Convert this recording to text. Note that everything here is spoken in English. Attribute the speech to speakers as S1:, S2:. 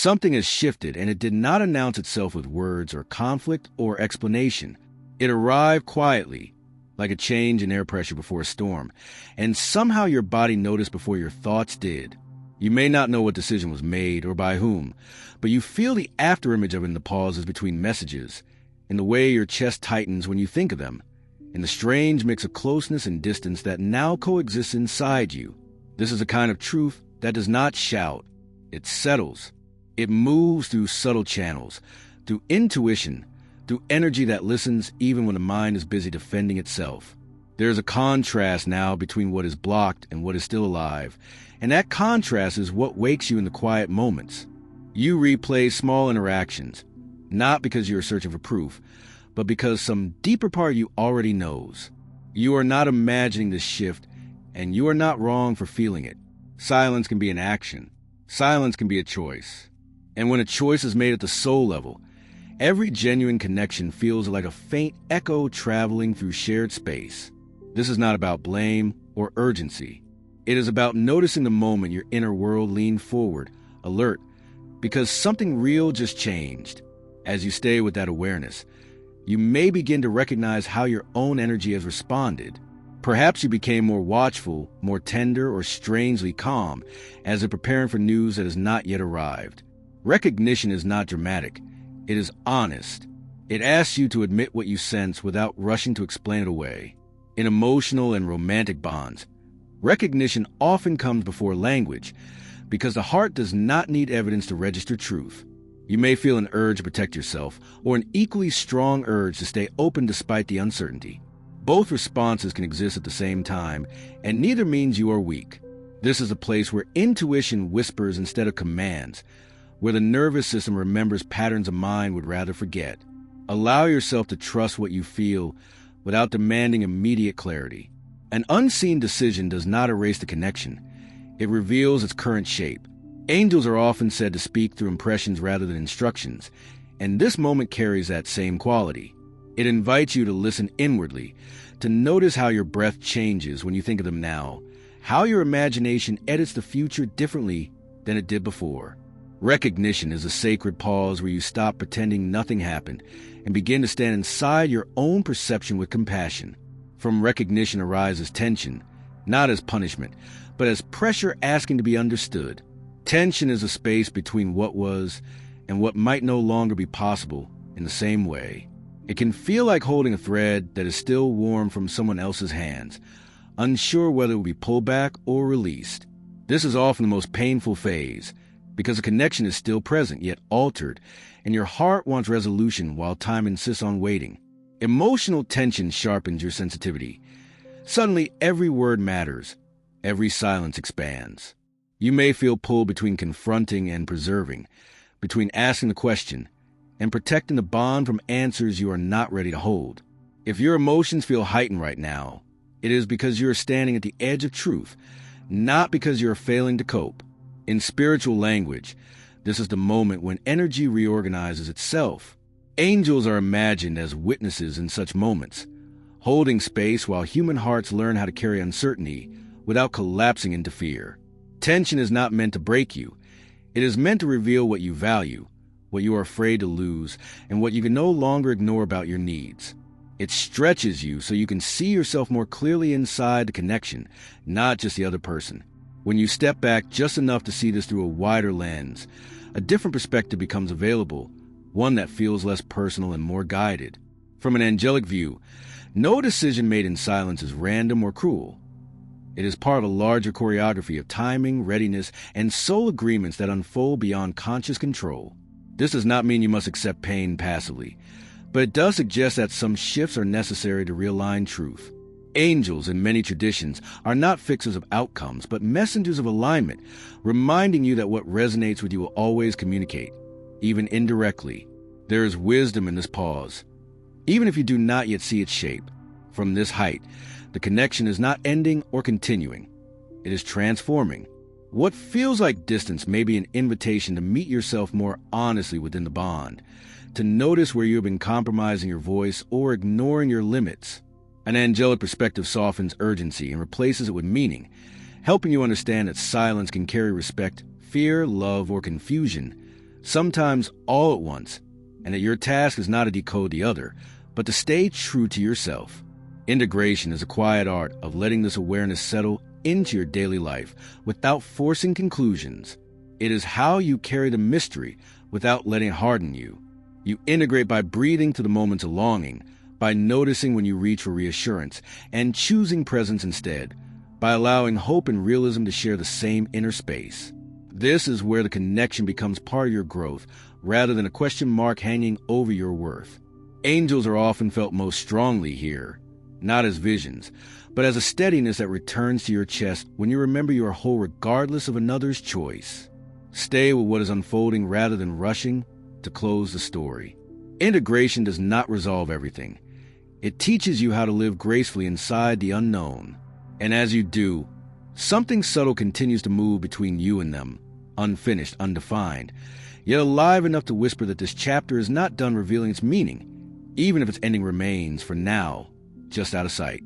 S1: Something has shifted, and it did not announce itself with words or conflict or explanation. It arrived quietly, like a change in air pressure before a storm, and somehow your body noticed before your thoughts did. You may not know what decision was made or by whom, but you feel the afterimage of it in the pauses between messages, in the way your chest tightens when you think of them, in the strange mix of closeness and distance that now coexists inside you. This is a kind of truth that does not shout. It settles. It moves through subtle channels, through intuition, through energy that listens even when the mind is busy defending itself. There is a contrast now between what is blocked and what is still alive, and that contrast is what wakes you in the quiet moments. You replay small interactions, not because you are searching for proof, but because some deeper part of you already knows. You are not imagining this shift, and you are not wrong for feeling it. Silence can be an action. Silence can be a choice. And when a choice is made at the soul level, every genuine connection feels like a faint echo traveling through shared space. This is not about blame or urgency. It is about noticing the moment your inner world leaned forward, alert, because something real just changed. As you stay with that awareness, you may begin to recognize how your own energy has responded. Perhaps you became more watchful, more tender, or strangely calm, as if preparing for news that has not yet arrived. Recognition is not dramatic. It is honest. It asks you to admit what you sense without rushing to explain it away. In emotional and romantic bonds, recognition often comes before language, because the heart does not need evidence to register truth. You may feel an urge to protect yourself, or an equally strong urge to stay open despite the uncertainty. Both responses can exist at the same time, and neither means you are weak. This is a place where intuition whispers instead of commands, where the nervous system remembers patterns a mind would rather forget. Allow yourself to trust what you feel without demanding immediate clarity. An unseen decision does not erase the connection. It reveals its current shape. Angels are often said to speak through impressions rather than instructions, and this moment carries that same quality. It invites you to listen inwardly, to notice how your breath changes when you think of them now, how your imagination edits the future differently than it did before. Recognition is a sacred pause where you stop pretending nothing happened and begin to stand inside your own perception with compassion. From recognition arises tension, not as punishment, but as pressure asking to be understood. Tension is a space between what was and what might no longer be possible in the same way. It can feel like holding a thread that is still warm from someone else's hands, unsure whether it will be pulled back or released. This is often the most painful phase, because the connection is still present, yet altered, and your heart wants resolution while time insists on waiting. Emotional tension sharpens your sensitivity. Suddenly, every word matters. Every silence expands. You may feel pulled between confronting and preserving, between asking the question and protecting the bond from answers you are not ready to hold. If your emotions feel heightened right now, it is because you are standing at the edge of truth, not because you are failing to cope. In spiritual language, this is the moment when energy reorganizes itself. Angels are imagined as witnesses in such moments, holding space while human hearts learn how to carry uncertainty without collapsing into fear. Tension is not meant to break you. It is meant to reveal what you value, what you are afraid to lose, and what you can no longer ignore about your needs. It stretches you so you can see yourself more clearly inside the connection, not just the other person. When you step back just enough to see this through a wider lens, a different perspective becomes available, one that feels less personal and more guided. From an angelic view, no decision made in silence is random or cruel. It is part of a larger choreography of timing, readiness, and soul agreements that unfold beyond conscious control. This does not mean you must accept pain passively, but it does suggest that some shifts are necessary to realign truth. Angels, in many traditions, are not fixers of outcomes, but messengers of alignment, reminding you that what resonates with you will always communicate, even indirectly. There is wisdom in this pause, even if you do not yet see its shape. From this height, the connection is not ending or continuing. It is transforming. What feels like distance may be an invitation to meet yourself more honestly within the bond, to notice where you have been compromising your voice or ignoring your limits. An angelic perspective softens urgency and replaces it with meaning, helping you understand that silence can carry respect, fear, love, or confusion, sometimes all at once, and that your task is not to decode the other, but to stay true to yourself. Integration is a quiet art of letting this awareness settle into your daily life without forcing conclusions. It is how you carry the mystery without letting it harden you. You integrate by breathing to the moments of longing, by noticing when you reach for reassurance, and choosing presence instead, by allowing hope and realism to share the same inner space. This is where the connection becomes part of your growth, rather than a question mark hanging over your worth. Angels are often felt most strongly here, not as visions, but as a steadiness that returns to your chest when you remember you are whole regardless of another's choice. Stay with what is unfolding rather than rushing to close the story. Integration does not resolve everything. It teaches you how to live gracefully inside the unknown. And as you do, something subtle continues to move between you and them, unfinished, undefined, yet alive enough to whisper that this chapter is not done revealing its meaning, even if its ending remains, for now, just out of sight.